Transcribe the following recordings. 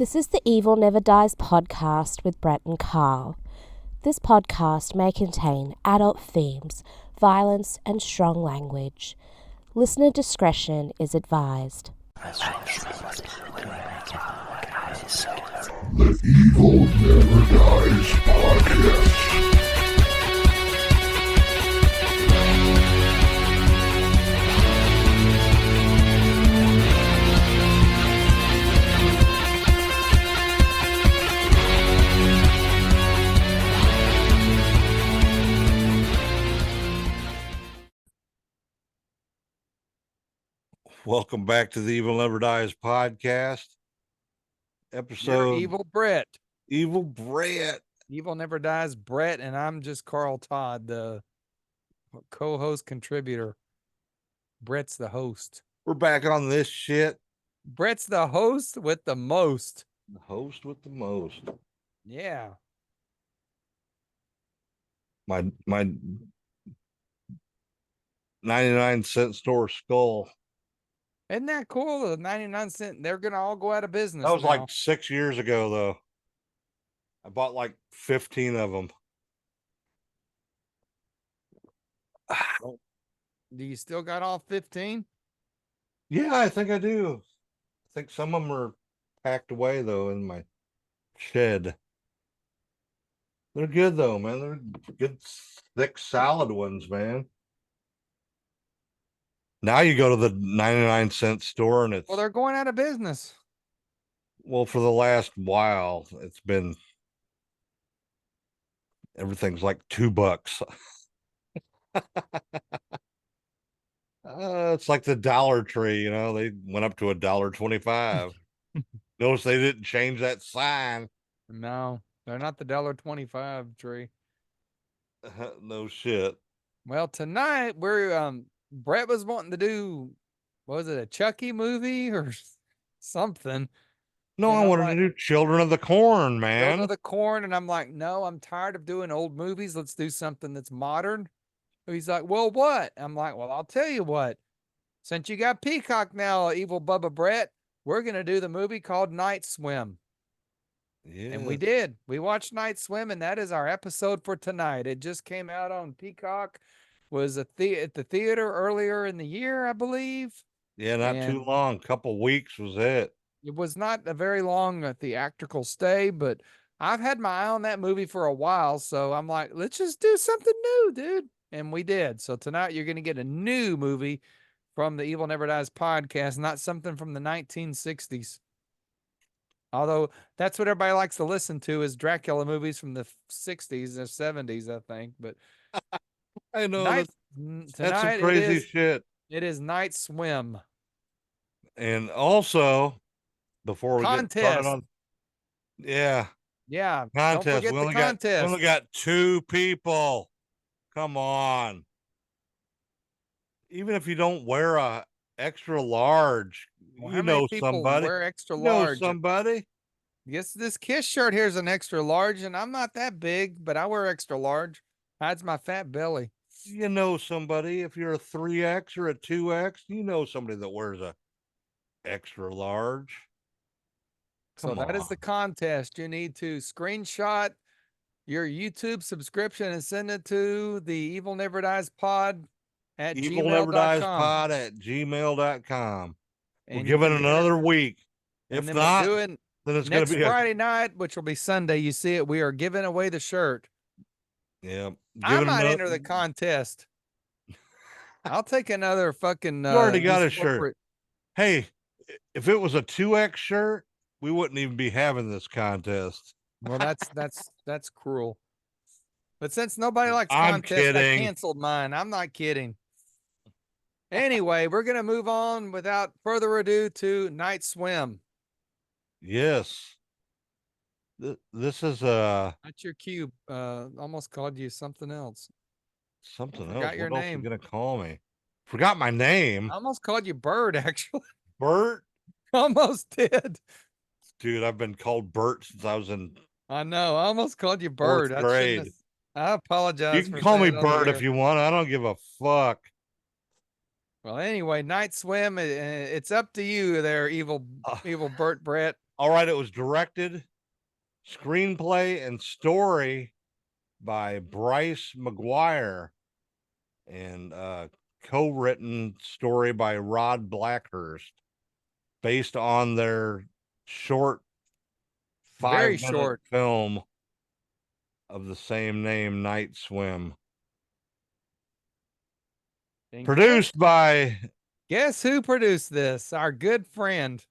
This is the Evil Never Dies podcast with Brett and Carl. This podcast may contain adult themes, violence, and strong language. Listener discretion is advised. The Evil Never Dies podcast. Welcome back to the Evil Never Dies podcast. Episode Evil Brett. Evil Brett. Evil Never Dies Brett, and I'm just Carl Todd, the co-host contributor. Brett's the host. We're back on this shit. Brett's the host with the most. The host with the most. Yeah. My 99-cent store skull. Isn't that cool? The 99-cent, they're going to all go out of business. That was now. like 6 years ago, though. I bought like 15 of them. Do you still got all 15? Yeah, I think I do. I think some of them are packed away, though, in my shed. They're good, though, man. They're good, thick, solid ones, man. Now you go to the 99-cent store and it's... Well, they're going out of business. Well, for the last while, it's been... Everything's like $2. It's like the Dollar Tree, you know, they went up to $1.25. Notice they didn't change that sign. No, they're not the $1.25 tree. No shit. Well, tonight we're Brett was wanting to do, was it a Chucky movie or something? No, I wanted to do Children of the Corn, man. Children of the Corn, and I'm like, no, I'm tired of doing old movies. Let's do something that's modern. He's like, well, what? I'm like, well, I'll tell you what. Since you got Peacock now, Evil Bubba Brett, we're gonna do the movie called Night Swim. Yeah. And we did. We watched Night Swim, and that is our episode for tonight. It just came out on Peacock. Was at the theater earlier in the year, I believe. Yeah, not too long. Couple weeks was it. It was not a very long theatrical stay, but I've had my eye on that movie for a while, so I'm like, let's just do something new, dude. And we did. So tonight you're going to get a new movie from the Evil Never Dies podcast, not something from the 1960s. Although that's what everybody likes to listen to is Dracula movies from the 60s or 70s, I think. But I know that's some crazy shit. It is Night Swim. And also, before we get started on, yeah, contest. We only got 2 people. Come on. Even if you don't wear a extra large, Well, you know somebody. Wear extra large. Know somebody. Yes, this Kiss shirt here is an extra large, and I'm not that big, but I wear extra large. Hides my fat belly. You know somebody. If you're a 3X or a 2X, you know somebody that wears a extra large. So that is the contest. You need to screenshot your YouTube subscription and send it to the Evil Never Dies Pod at evilneverdivespod at gmail.com. We'll And give it another week. If then not, then it's next going to be Friday night, which will be Sunday. You see it. We are giving away the shirt. Yeah. I might enter the contest. I'll take another fucking. You already got a shirt. Hey, if it was a 2X shirt, we wouldn't even be having this contest. Well, that's cruel. But since nobody likes contests, I canceled mine. I'm not kidding. Anyway, we're going to move on without further ado to Night Swim. Yes. This is That's your cue. Almost called you something else. Something else. Forgot your what name. Else are you gonna call me? Forgot my name. I almost called you Bird, actually. Bert? Almost did. Dude, I've been called Bert since I was in... I know. I almost called you Bird. 4th grade. I apologize. You can call me Bird if you want. I don't give a fuck. Well, anyway, Night Swim. It's up to you there, evil Bert Brett. All right, it was directed, screenplay, and story by Bryce McGuire, and co-written story by Rod Blackhurst, based on their short Very 5-minute short. film of the same name, Night Swim. And Produced by guess who produced this? Our good friend.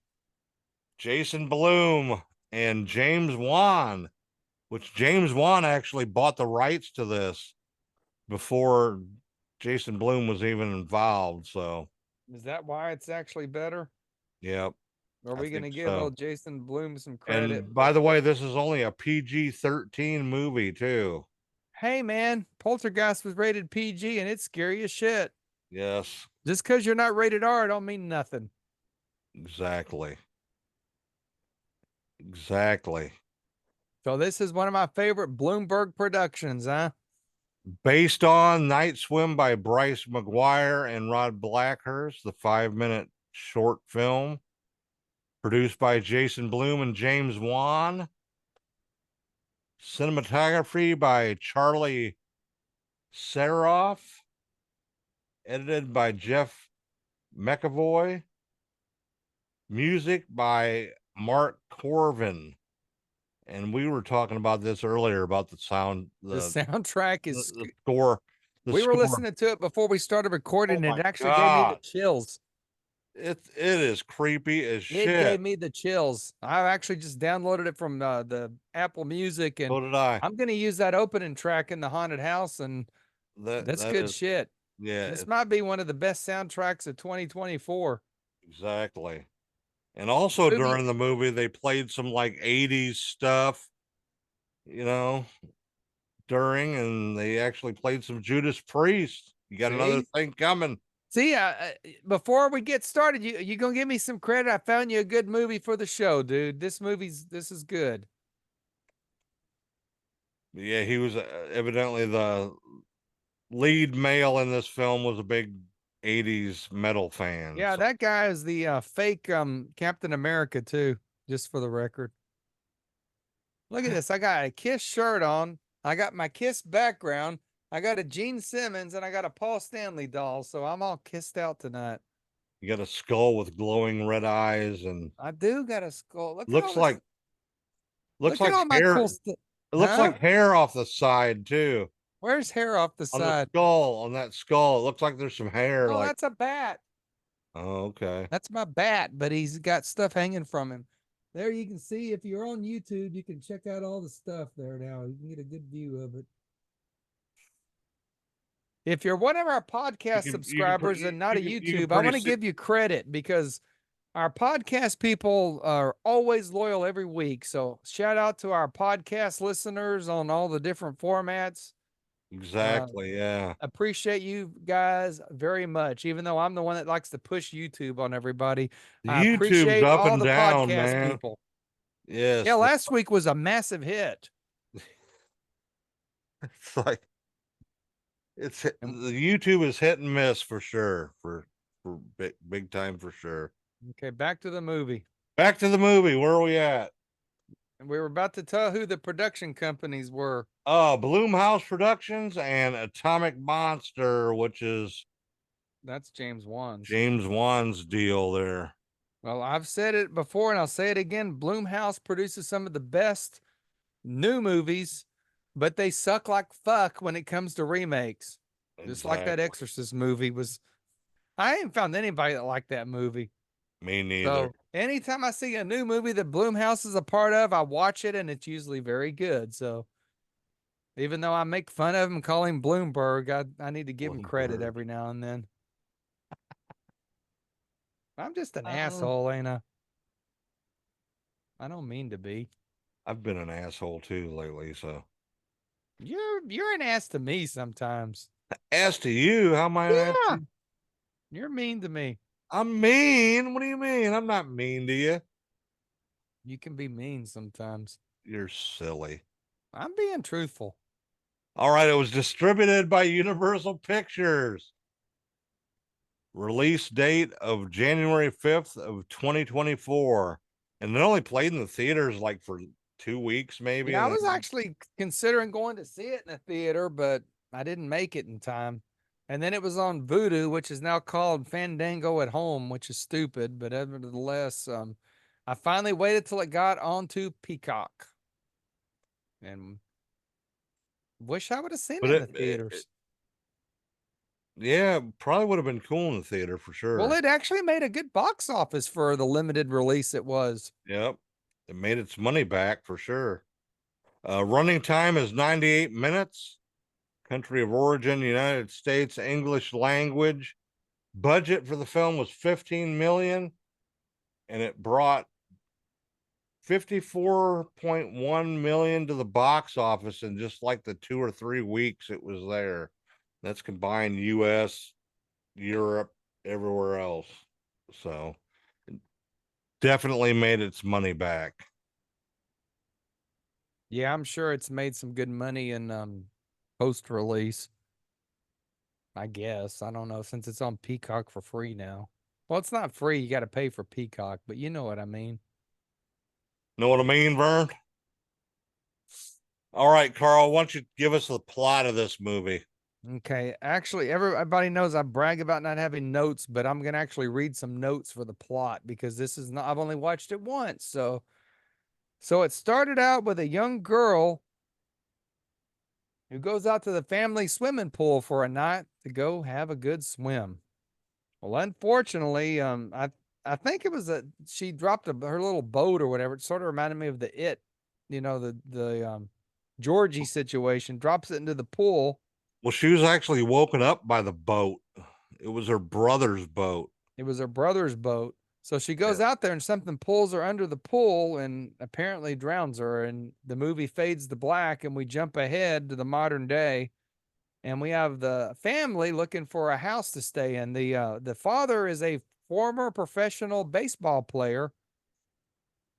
Jason Blum and James Wan, which James Wan actually bought the rights to this before Jason Blum was even involved. So, Is that why it's actually better? yep. Are I we going to think give so. old Jason Blum some credit? And by the way, this is only a PG-13 movie too. Hey, man, Poltergeist was rated PG and it's scary as shit. Yes, Just because you're not rated R, don't mean nothing. exactly. Exactly. So this is one of my favorite Bloomberg productions, huh? Based on Night Swim by Bryce McGuire and Rod Blackhurst, the 5-minute short film. Produced by Jason Blum and James Wan. Cinematography by Charlie Saroff. Edited by Jeff McAvoy. Music by Mark Corvin. And we were talking about this earlier about the sound, The soundtrack is. the score. We were listening to it before we started recording, Oh and my it actually gave me the God. chills. It is creepy as It gave shit. me the chills. I actually just downloaded it from the Apple Music, and So did I. I'm going to use that opening track in the haunted house, and that's That good is, shit. yeah, This might be one of the best soundtracks of 2024. exactly. And also Movie, during the movie, they played some like 80s stuff, you know, and they actually played some Judas Priest. You got another thing coming. See, before we get started, you gonna give me some credit? I found you a good movie for the show, dude. This is good. Yeah, he was evidently the lead male in this film, was a big 80s metal fan. Yeah, So that guy is the fake Captain America too. Just for the record. Look at this. I got a Kiss shirt on. I got my Kiss background. I got a Gene Simmons and I got a Paul Stanley doll. So I'm all kissed out tonight. you got a skull with glowing red eyes, and I do got a skull. Look at all looks this. like Look at all my hair. cool stuff. It looks Huh? like hair off the side too. Where's hair off the On the side? skull, on that skull, it looks like there's some hair. Oh, Like, that's a bat. oh, okay. That's my bat, but he's got stuff hanging from him. There you can see, if you're on YouTube, you can check out all the stuff there now. You can get a good view of it. If you're one of our podcast subscribers and not a YouTube, I want to give you credit because our podcast people are always loyal every week. So shout out to our podcast listeners on all the different formats. Exactly. Yeah. Appreciate you guys very much, even though I'm the one that likes to push YouTube on everybody. I YouTube's appreciate up all and the down, podcast man. people. Yes. Yeah, last week was a massive hit. It's like the YouTube is hit and miss for sure. For big time for sure. Okay, back to the movie. Back to the movie. Where are we at? And we were about to tell who the production companies were. Bloomhouse Productions and Atomic Monster, which is That's James Wan's. James Wan's deal there. Well, I've said it before and I'll say it again. Bloomhouse produces some of the best new movies, but they suck like fuck when it comes to remakes. Just like that Exorcist movie was. I ain't found anybody that liked that movie. Me neither. So anytime I see a new movie that Bloomhouse is a part of, I watch it and it's usually very good. So even though I make fun of him, call him Bloomberg, I need to give him credit every now and then. I'm just an asshole, ain't I? I don't mean to be. I've been an asshole too lately, so. You're an ass to me sometimes. Ass to you? How am I an ass? You're mean to me. I'm mean? What do you mean? I'm not mean to you. You can be mean sometimes. You're silly. I'm being truthful. All right, it was distributed by Universal Pictures. Release date of January 5th of 2024. And it only played in the theaters like for 2 weeks, maybe. Yeah, I And was then, actually considering going to see it in a theater, but I didn't make it in time. And then it was on Vudu, which is now called Fandango at Home, which is stupid, but nevertheless, I finally waited till it got onto Peacock, and wish I would have seen but it in the it theaters. yeah, probably would have been cool in the theater for Well, sure. it actually made a good box office for the limited release it was. Yep. It made its money back for sure. Running time is 98 minutes. Country of origin, United States, English language. Budget for the film was 15 million, and it brought 54.1 million to the box office in just like the 2 or 3 weeks it was there. That's combined US, Europe, everywhere else. So definitely made its money back. Yeah, I'm sure it's made some good money in post release. I guess. I don't know, since it's on Peacock for free now. Well, it's not free. You got to pay for Peacock, but you know what I mean. Know what I mean, Vern? All right, Carl, why don't you give us the plot of this movie? Okay. Actually, everybody knows I brag about not having notes, but I'm going to actually read some notes for the plot because this is not, I've only watched it once. So it started out with a young girl who goes out to the family swimming pool for a night to go have a good swim. Well, unfortunately, I think it was she dropped her little boat or whatever. It sort of reminded me of the Georgie situation. Drops it into the pool. Well, she was actually woken up by the boat. It was her brother's boat. It was her brother's boat. So she goes Yeah. out there and something pulls her under the pool and apparently drowns her. And the movie fades to black, and we jump ahead to the modern day. And we have the family looking for a house to stay in. The father is a former professional baseball player,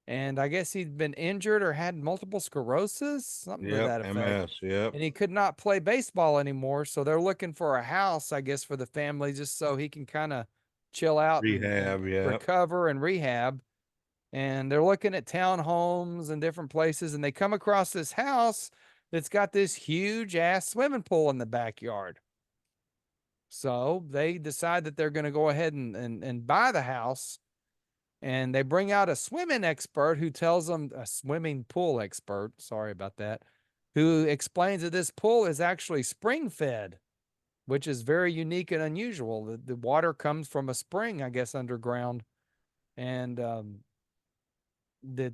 and I guess he'd been injured or had multiple sclerosis, something to Yep, that effect. MS. Yep. And he could not play baseball anymore, so they're looking for a house, I guess, for the family just so he can kind of chill out and Rehab. Yep. recover and rehab. And they're looking at townhomes and different places, and they come across this house that's got this huge ass swimming pool in the backyard. So they decide that they're going to go ahead and buy the house. And they bring out a swimming expert who tells them, a swimming pool expert, sorry about that, who explains that this pool is actually spring fed, which is very unique and unusual. The water comes from a spring, I guess, underground. And that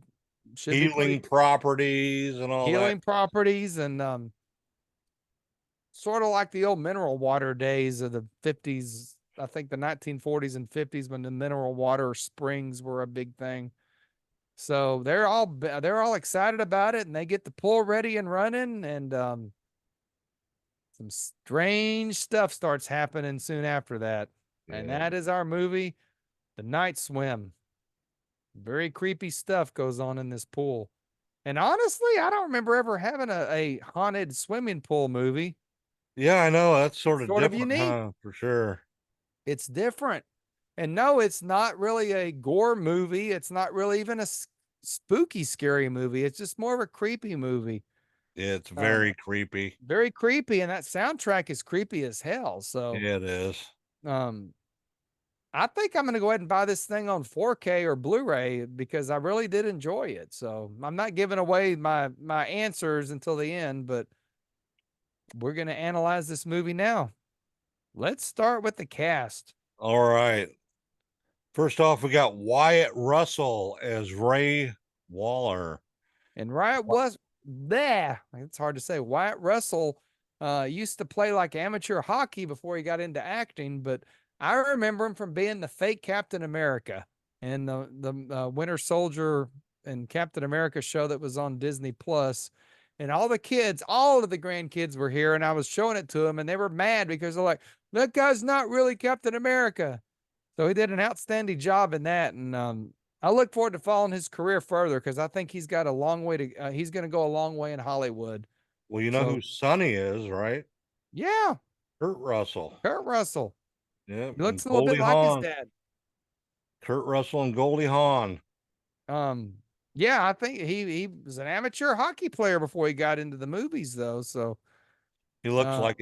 should be Healing properties and all healing that. properties, and sort of like the old mineral water days of the 50s, I think the 1940s and 50s, when the mineral water springs were a big thing. So they're all excited about it, and they get the pool ready and running, and some strange stuff starts happening soon after that. And Yeah. that is our movie, The Night Swim. Very creepy stuff goes on in this pool. And honestly, I don't remember ever having a haunted swimming pool movie. Yeah, I know. That's sort It's of sort of different, unique. huh? For sure. It's different. And no, it's not really a gore movie. It's not really even a spooky, scary movie. It's just more of a creepy movie. It's Um, very creepy. very creepy. And that soundtrack is creepy as hell. So, Yeah, it is. um, I think I'm going to go ahead and buy this thing on 4K or Blu-ray because I really did enjoy it. So I'm not giving away my answers until the end, but we're going to analyze this movie now. Let's start with the cast. All right. First off, we got Wyatt Russell as Ray Waller. And Wyatt was there. It's hard to say. Wyatt Russell used to play like amateur hockey before he got into acting, but I remember him from being the fake Captain America and the Winter Soldier and Captain America show that was on Disney Plus. And all the kids, all of the grandkids were here, and I was showing it to them, and they were mad because they're like, "That guy's not really Captain America." So he did an outstanding job in that, and I look forward to following his career further because I think he's got a long way to. He's going to go a long way in Hollywood. Well, you know So who Sonny is, right? yeah, Kurt Russell. Kurt Russell. Yeah. He looks And a little bit Goldie like his Hawn. dad. Kurt Russell and Goldie Hawn. Yeah, I think he was an amateur hockey player before he got into the movies, though. So He looks uh, like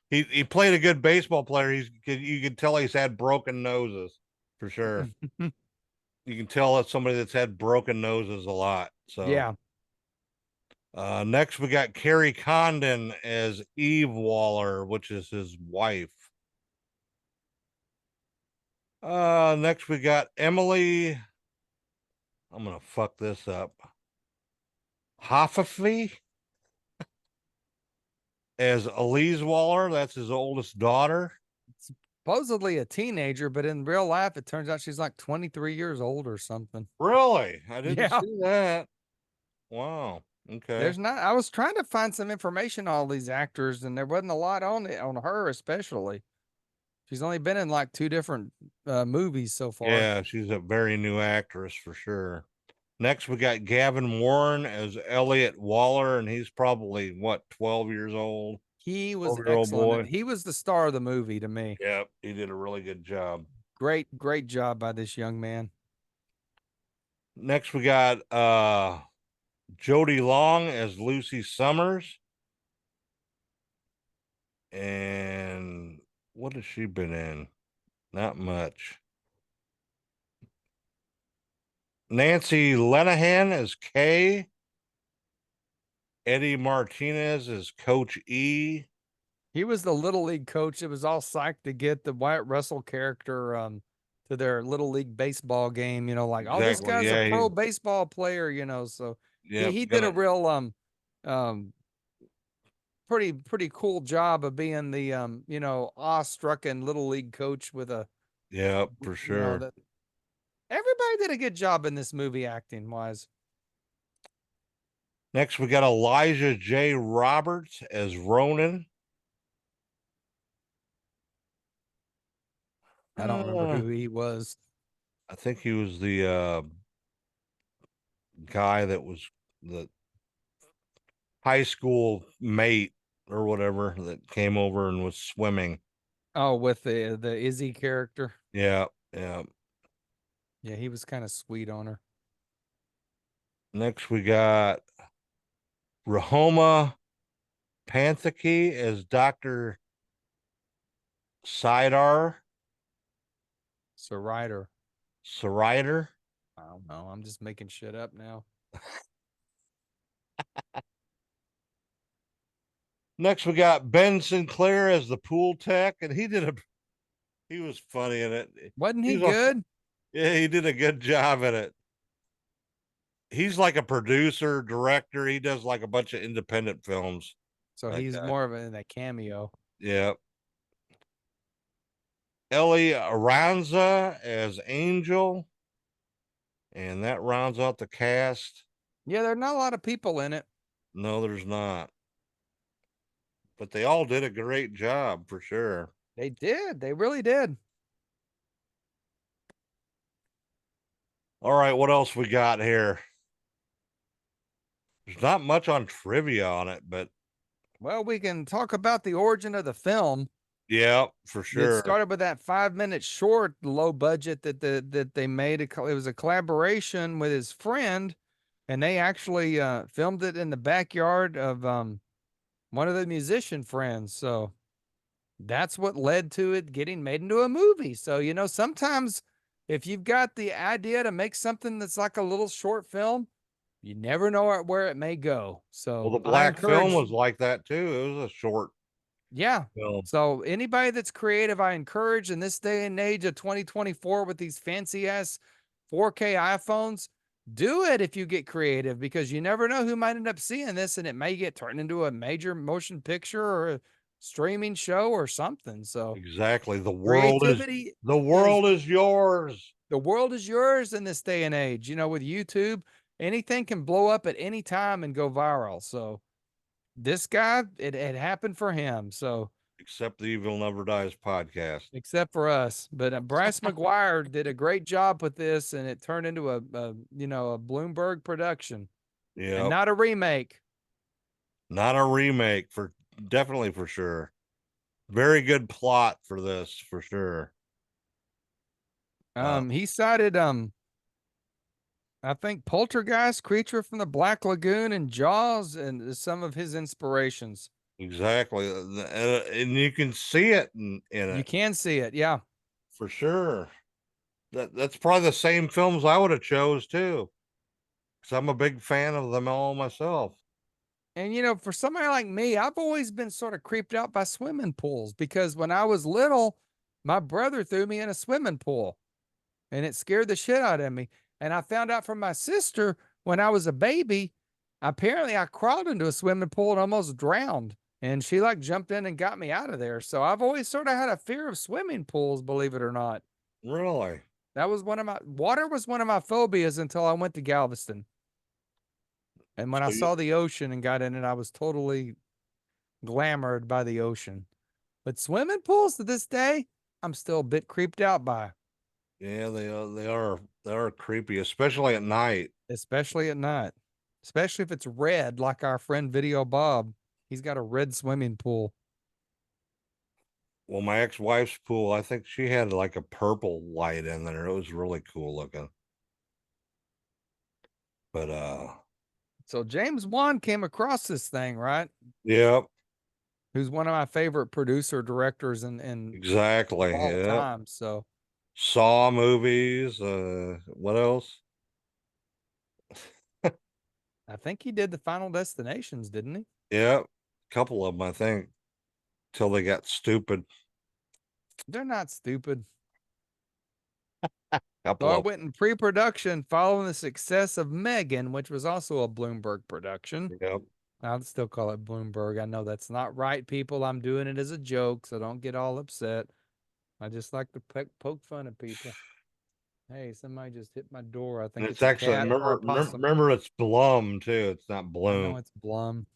he played a good baseball player. You can tell he's had broken noses for sure. You can tell that's somebody that's had broken noses a lot. So yeah, next we got Carrie Condon as Eve Waller, which is his wife. Next we got Emily. I'm gonna fuck this up. Hoffafe as Elise Waller. That's his oldest daughter. supposedly a teenager, but in real life, it turns out she's like 23 years old or something. Really? I didn't Yeah. see that. Wow. Okay. There's not. I was trying to find some information on all these actors, and there wasn't a lot on it on her, especially. She's only been in like two different movies so far. Yeah, she's a very new actress for sure. Next, we got Gavin Warren as Elliot Waller, and he's probably what, 12 years old? He was 12-year-old excellent. boy. He was the star of the movie to me. Yep, he did a really good job. Great job by this young man. Next, we got Jodie Long as Lucy Summers. And what has she been in? Not much. Nancy Lenahan as Kay. Eddie Martinez as Coach E. He was the little league coach. It was all psyched to get the Wyatt Russell character to their little league baseball game. You know, like, oh, this Exactly. guy's a Yeah, pro baseball player. You know, so yep, he did a gonna real um pretty cool job of being the awestruck and little league coach with a yep, for sure. that everybody did a good job in this movie acting wise. Next, we got Elijah J. Roberts as Ronan. I don't remember Uh, who he was. I think he was the guy that was the high school mate or whatever that came over and was swimming. Oh, with the Izzy character. Yeah, yeah. Yeah, he was kind of sweet on her. Next, we got Rahoma Panthaki as Dr. Sidar So Ryder. Sarider. I don't know. I'm just making shit up now. Next, we got Ben Sinclair as the pool tech, and he was funny in it. Wasn't he He's a, good? yeah, he did a good job in it. He's like a producer, director. He does like a bunch of independent films. So That he's guy. more of a cameo. Yeah. Ellie Aranza as Angel. And that rounds out the cast. Yeah, there are not a lot of people in it. No, there's not. But they all did a great job for sure. They did. They really did. All right, what else we got here? There's not much on trivia on it, but Well, we can talk about the origin of the film. yeah, for It sure. started with that 5-minute short, low budget that they made. It was a collaboration with his friend, and they actually filmed it in the backyard of one of the musician friends. So that's what led to it getting made into a movie. So, sometimes if you've got the idea to make something that's like a little short film, you never know where it may go. Well, So the I black film encourage, was like that too. It was a short yeah. film. So anybody that's creative, I encourage in this day and age of 2024 with these fancy ass 4K iPhones, do it if you get creative because you never know who might end up seeing this and it may get turned into a major motion picture or a streaming show or something. So Exactly. creativity The is world is yours. the world is yours in this day and age. With YouTube, anything can blow up at any time and go viral. So this guy, it happened for him. So Except the Evil Never Dies podcast. except for us, but Bryce McGuire did a great job with this, and it turned into a Bloomberg production, Yeah. and not a remake. Not a remake for definitely for sure. Very good plot for this for sure. He cited I think Poltergeist, Creature from the Black Lagoon, and Jaws, and some of his inspirations. Exactly. And you can see it in You it can see it, yeah. for sure. That's probably the same films I would have chose too. Because I'm a big fan of them all myself. And for somebody like me, I've always been sort of creeped out by swimming pools because when I was little, my brother threw me in a swimming pool and it scared the shit out of me. And I found out from my sister when I was a baby, apparently I crawled into a swimming pool and almost drowned. And she like jumped in and got me out of there. So I've always sort of had a fear of swimming pools, believe it or not. Really? That was water was one of my phobias until I went to Galveston. And when I So you, saw the ocean and got in it, I was totally glamored by the ocean. But swimming pools to this day, I'm still a bit creeped out by, yeah, they are creepy, especially at night. especially at night. Especially if it's red, like our friend Video Bob. He's got a red swimming pool. Well, my ex-wife's pool, I think she had like a purple light in there. It was really cool looking. But So James Wan came across this thing, right? yep, Who's one of my favorite producer directors in exactly. all Yep. time. So Saw movies, what else? I think he did the Final Destinations, didn't he? Yep. A couple of them, I think, till they got stupid. They're not stupid. So Couple I of went in pre-production following the success of Megan, which was also a Bloomberg production. them. Yep. I'll still call it Bloomberg. I know that's not right, people. I'm doing it as a joke, so don't get all upset. I just like to poke fun at people. Hey, somebody just hit my door. I And think it's it's a actually cat or a possum. remember it's Blum too. It's not I know Bloom. it's Blum,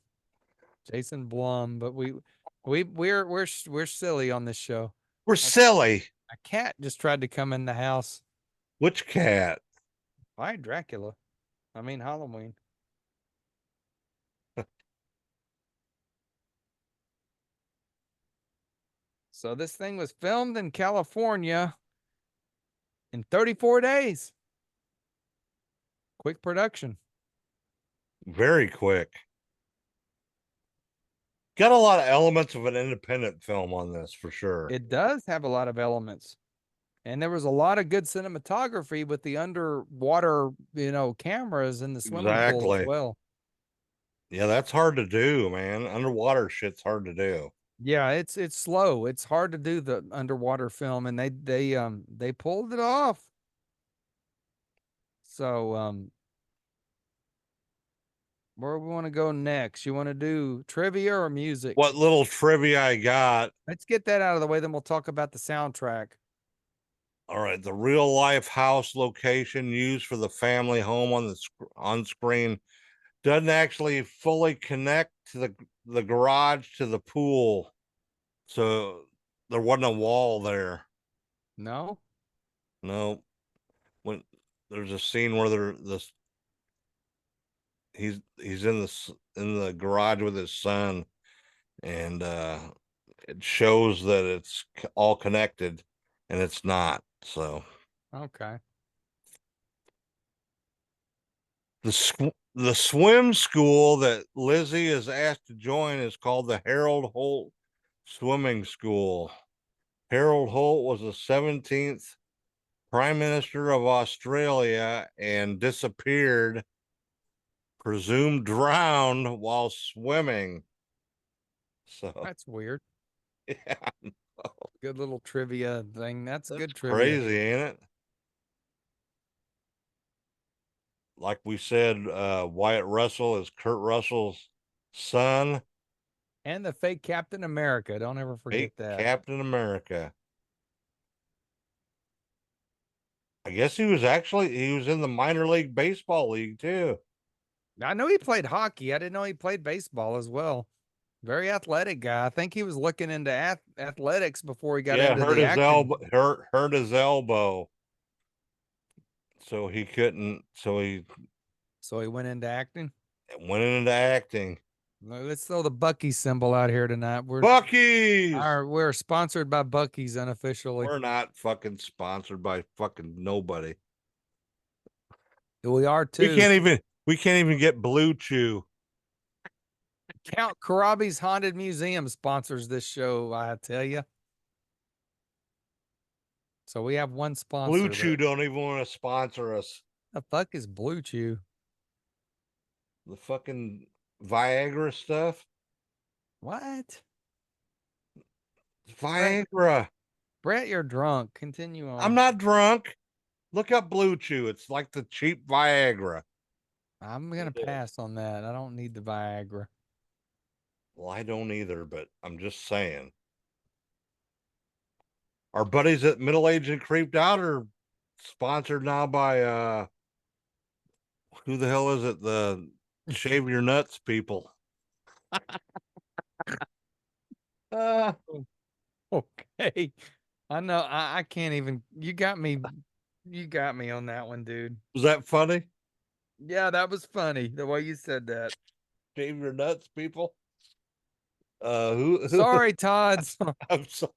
Jason Blum, but we're silly on this show. We're silly. A cat just tried to come in the house. Which cat? Why Dracula? I mean Halloween. So this thing was filmed in California in 34 days. Quick production. Very quick. Got a lot of elements of an independent film on this for sure. It does have a lot of elements. And there was a lot of good cinematography with the underwater, cameras in the swimming pool as Exactly. well. Yeah, that's hard to do, man. Underwater shit's hard to do. Yeah, it's slow. It's hard to do the underwater film and they pulled it off. So where we want to go next? You want to do trivia or music? What little trivia I got. Let's get that out of the way, then we'll talk about the soundtrack. All right, the real life house location used for the family home on screen doesn't actually fully connect to the garage to the pool, so there wasn't a wall there. No? No, when there's a scene where he's in the garage with his son, and it shows that it's all connected, and it's not. So Okay. the swim school that Lizzie is asked to join is called the Harold Holt Swimming School. Harold Holt was the 17th Prime Minister of Australia and disappeared, presumed drowned while swimming. So That's weird. yeah, Good little trivia thing. That's good trivia. crazy, ain't it? Like we said, Wyatt Russell is Kurt Russell's son. And the fake Captain America. Don't ever forget that. Captain America. I guess he was in the minor league baseball league too. I know he played hockey. I didn't know he played baseball as well. Very athletic guy. I think he was looking into athletics before he got into hurt the his acting. elbow. Hurt his elbow, so he couldn't. So he went into acting. went into acting. Let's throw the Bucky symbol out here tonight. Buc-ee's. We're sponsored by Bucky's unofficially. We're not fucking sponsored by fucking nobody. We are We too. can't even get Blue Chew. Count Karabi's Haunted Museum sponsors this show, I tell you. So we have one sponsor. Blue Chew there. don't even want to sponsor us. The fuck is Blue Chew? The fucking Viagra stuff. What? Viagra. Brett, you're drunk. Continue on. I'm not drunk. Look up Blue Chew. It's like the cheap Viagra. I'm gonna pass on that. I don't need the Viagra. Well, I don't either, but I'm just saying. Our buddies at Middle Aged and Creeped Out are sponsored now by who the hell is it? The Shave Your Nuts people. Okay. I know. I can't even. You got me. You got me on that one, dude. Was that funny? Yeah, that was funny. The way you said that. Shave Your Nuts people. Who Sorry, Todd. I'm sorry.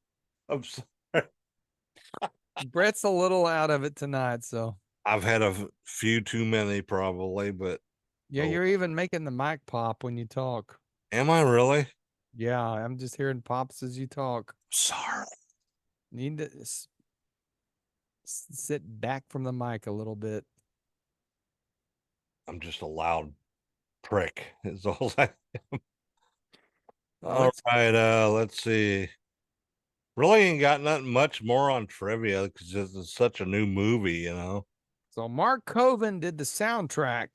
Brett's a little out of it tonight, so I've had a few too many probably, but yeah, oh, you're even making the mic pop when you talk. am I really? Yeah, I'm just hearing pops as you talk. Sorry. Need to sit back from the mic a little bit. I'm just a loud prick. Is all I Well, All right, let's see. Really ain't got nothing much more on trivia because it's such a new movie, you know. so Mark Coven did the soundtrack.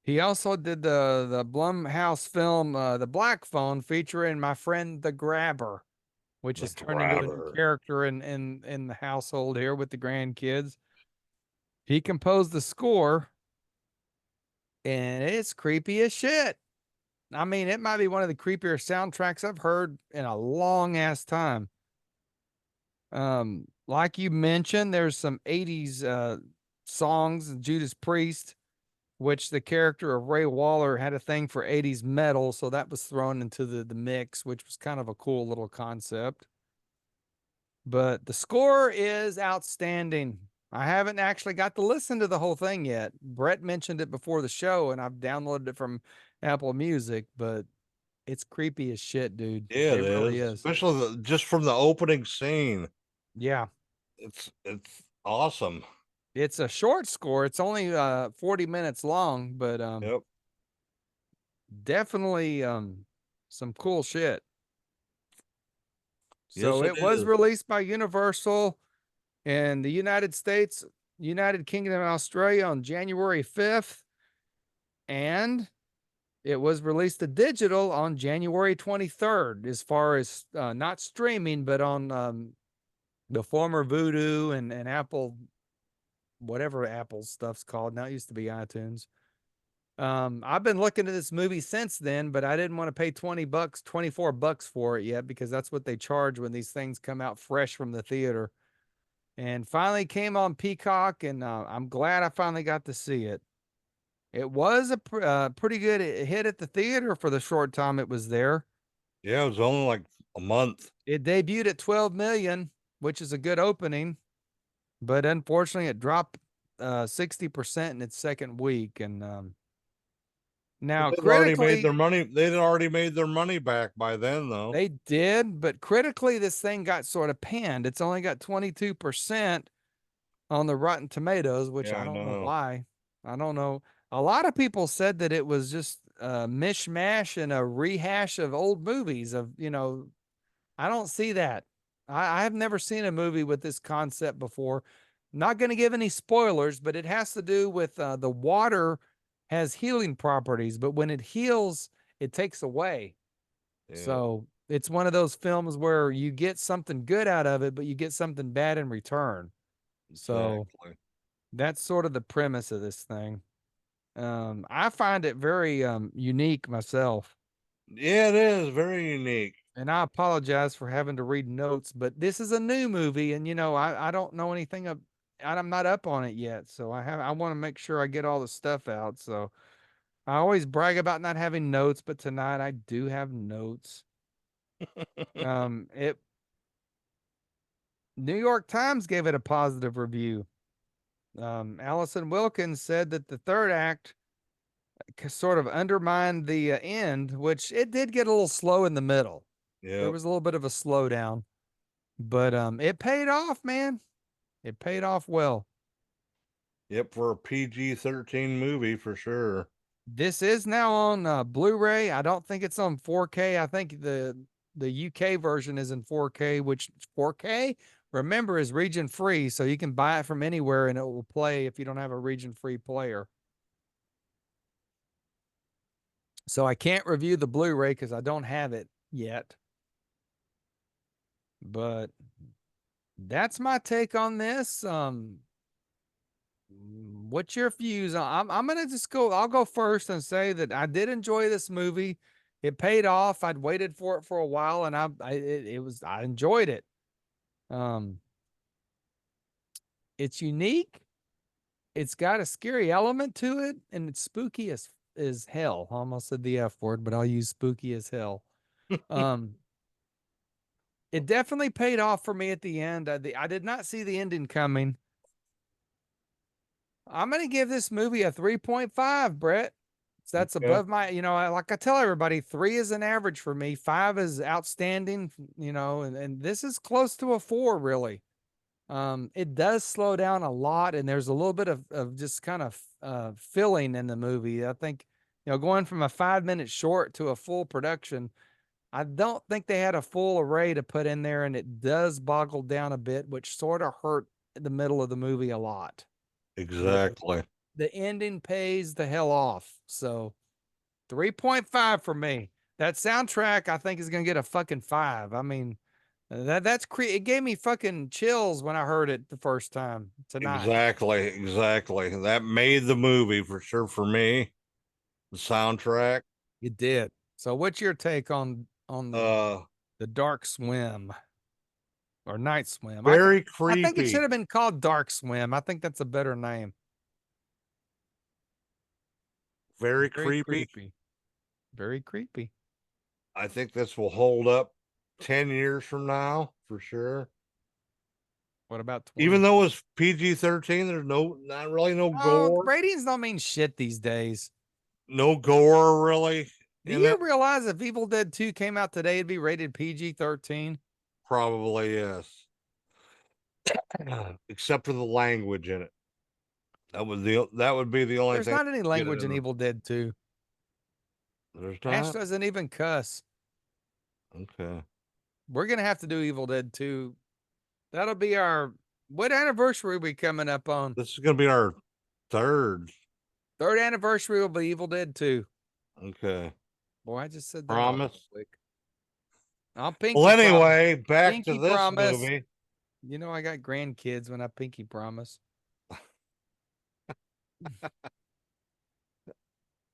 He also did the Blumhouse film The Black Phone featuring my friend the Grabber, which The has turned into a new Grabber. character in the household here with the grandkids. He composed the score, and it's creepy as shit. I mean, it might be one of the creepier soundtracks I've heard in a long ass time. Like you mentioned, there's some 80s songs, Judas Priest, which the character of Ray Waller had a thing for 80s metal, so that was thrown into the mix, which was kind of a cool little concept. But the score is outstanding. I haven't actually got to listen to the whole thing yet. Brett mentioned it before the show, and I've downloaded it from Apple Music, but it's creepy as shit, dude. Yeah, it really is. is. Especially just from the opening scene. Yeah. It's awesome. It's a short score. It's only 40 minutes long, but Yep. definitely some cool shit. Yes, So it it was is. released by Universal in the United States, United Kingdom, and Australia on January 5th. And it was released to digital on January 23rd, as far as not streaming, but on the former Vudu and Apple, whatever Apple stuff's called. Now it used to be iTunes. I've been looking at this movie since then, but I didn't want to pay $20, $24 for it yet, because that's what they charge when these things come out fresh from the theater. And finally came on Peacock, and I'm glad I finally got to see it. It was a pretty good hit at the theater for the short time it was there. Yeah, it was only like a month. It debuted at 12 million, which is a good opening, but unfortunately it dropped 60% in its second week. And now They'd already made critically, their money. They'd already made their money back by then, though. they did, but critically this thing got sort of panned. It's only got 22% on the Rotten Tomatoes, which Yeah, I I don't know know. why. I don't know. A lot of people said that it was just a mishmash and a rehash of old movies of, I don't see that. I have never seen a movie with this concept before. Not going to give any spoilers, but it has to do with the water has healing properties, but when it heals, it takes away. Yeah, So it's one of those films where you get something good out of it, but you get something bad in return. So exactly. that's sort of the premise of this thing. I find it very unique myself. Yeah, it is very unique. And I apologize for having to read notes, but this is a new movie, and I don't know anything of, I'm not up on it yet, so I want to make sure I get all the stuff out. So I always brag about not having notes, but tonight I do have notes. It New York Times gave it a positive review. Allison Wilkins said that the third act sort of undermined the end, which it did get a little slow in the middle. There Yep. was a little bit of a slowdown, but it paid off, man. It paid off well. Yep, for a PG-13 movie for sure. This is now on Blu-ray. I don't think it's on 4K. I think the UK version is in 4K, which 4K, remember, is region free, so you can buy it from anywhere and it will play if you don't have a region free player. So I can't review the Blu-ray because I don't have it yet. But that's my take on this. What's your views on? I'm gonna just go. I'll go first and say that I did enjoy this movie. It paid off. I'd waited for it for a while, and I enjoyed it. Um, it's unique. It's got a scary element to it, and it's spooky as hell. I almost said the F word, but I'll use spooky as hell. Um, it definitely paid off for me at the end. I did not see the ending coming. I'm going to give this movie a 3.5, Brett. So that's Okay. above my, like I tell everybody, 3 is an average for me. 5 is outstanding, and this is close to a 4, really. It does slow down a lot, and there's a little bit of just kind of filling in the movie. I think, going from a 5-minute short to a full production, I don't think they had a full array to put in there, and it does boggle down a bit, which sort of hurt the middle of the movie a lot. Exactly. The ending pays the hell off. So 3.5 for me. That soundtrack, I think, is gonna get a fucking 5. I mean, it gave me fucking chills when I heard it the first time tonight. Exactly. That made the movie for sure for me. The soundtrack. It did. So what's your take on Uh the Dark Swim or Night Swim? Very I think it should creepy. have been called Dark Swim. I think that's a better name. Very Very creepy. creepy. Very creepy. I think this will hold up 10 years from now for sure. What about 20? Even though it's PG-13, there's not really no Oh, gore. ratings don't mean shit these days. No gore really Do in you it. realize if Evil Dead 2 came out today, it'd be rated PG-13? Probably yes. Except for the language in it. That would be the only There's thing. not any Get language in in. Evil Dead 2. There's Ash not. doesn't even cuss. Okay. We're gonna have to do Evil Dead 2. That'll be what anniversary are we coming up on? This is gonna be our third. Third anniversary will be Evil Dead 2. Okay. Boy, I just said that all Promise. quick. I'll pinky Well, promise. anyway, back Pinky to this promise. movie. You know I got grandkids when I pinky promise.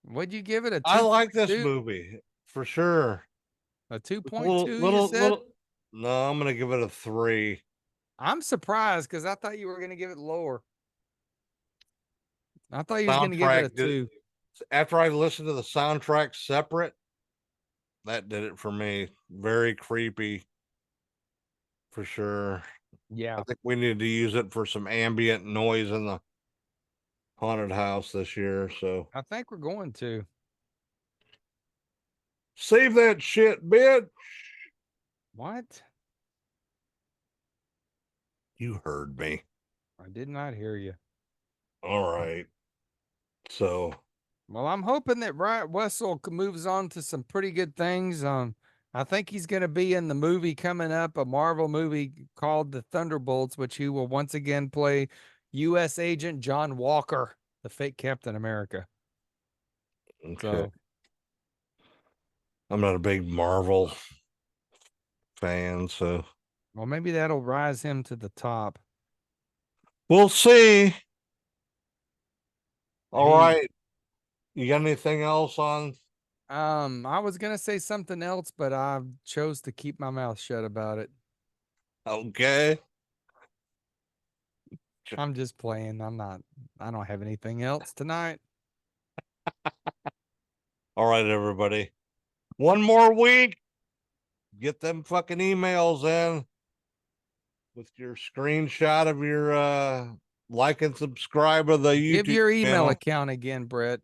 What'd you give it? A 2. I like this movie for sure. A It's a 2.2, you said? No, I'm gonna give it a 3. I'm surprised because I thought you were gonna give it lower. I thought you was gonna give it a Soundtrack did, 2. after I listened to the soundtrack separate, that did it for me. Very creepy for sure. Yeah. I think we need to use it for some ambient noise in the haunted house this year. So I think we're going to. save that shit, bitch. What? You heard me. I did not hear you. All right. So Well, I'm hoping that Riot Wessel moves on to some pretty good things. I think he's going to be in the movie coming up, a Marvel movie called The Thunderbolts, which he will once again play U.S. Agent John Walker, the fake Captain America. okay. So, I'm not a big Marvel fan, so well, maybe that'll rise him to the top. we'll see. All Hey, right. You got anything else on? I was gonna say something else, but I chose to keep my mouth shut about it. Okay. I'm just playing. I don't have anything else tonight. All right, everybody. One more week. Get them fucking emails in with your screenshot of your like and subscribe to the YouTube Give your email channel. account again, Brett.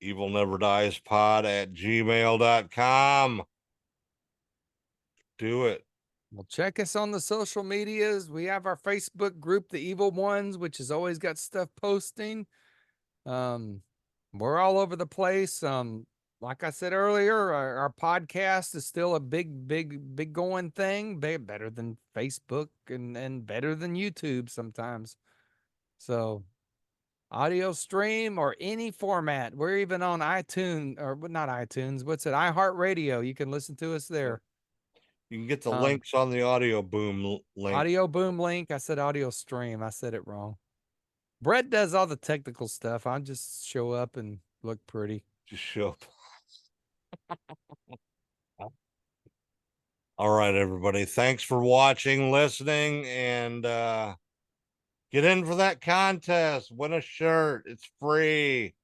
evilneverdiespod@gmail.com. Do it. Well, check us on the social medias. We have our Facebook group, The Evil Ones, which has always got stuff posting. We're all over the place. Like I said earlier, our podcast is still a big going thing. Better than Facebook and better than YouTube sometimes. So audio stream or any format. We're even on iTunes, or not iTunes. What's it? iHeartRadio. You can listen to us there. You can get the links on the Audio Boom link. Audio Boom link. I said audio stream. I said it wrong. Brett does all the technical stuff. I just show up and look pretty. Just show up. All right, everybody. Thanks for watching, listening, and get in for that contest. Win a shirt. It's free.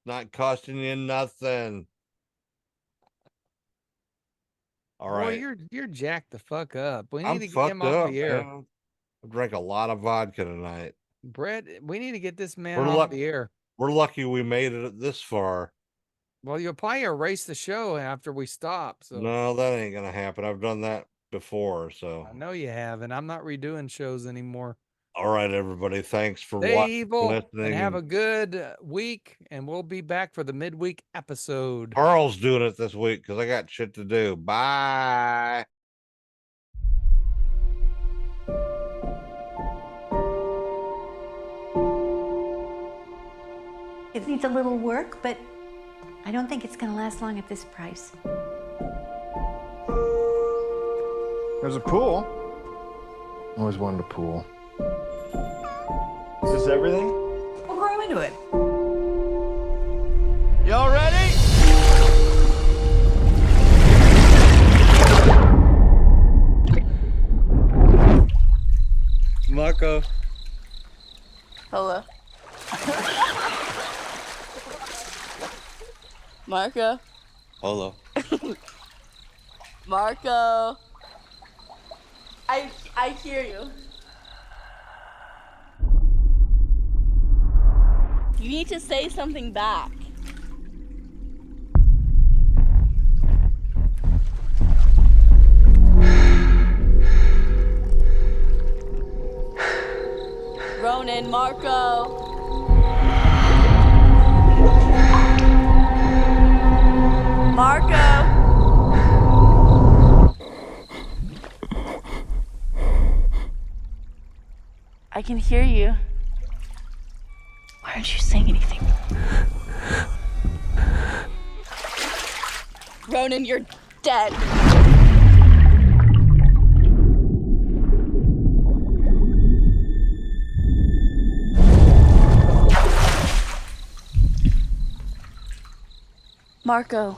Not costing you nothing. All right. Well, you're jacked the fuck up. We need I'm to get fucked him off up, the air. man. I drank a lot of vodka tonight. Brett, we need to get this man We're off the air. We're lucky we made it this far. Well, you'll probably erase the show after we stop. So No, that ain't gonna happen. I've done that before, so. I know you have, and I'm not redoing shows anymore. All right, everybody. Thanks for Stay watching, evil, listening, and have a good week, and we'll be back for the midweek episode. Carl's doing it this week because I got shit to do. Bye. It needs a little work, but I don't think it's going to last long at this price. There's a pool. Always wanted a pool. Is this everything? We'll grow into it. Y'all ready? Marco. Hello. Marco. Hello. Marco. I hear you. You need to say something back. Ronan, Marco. Marco. I can hear you. Why aren't you saying anything? Ronan, you're dead. Marco.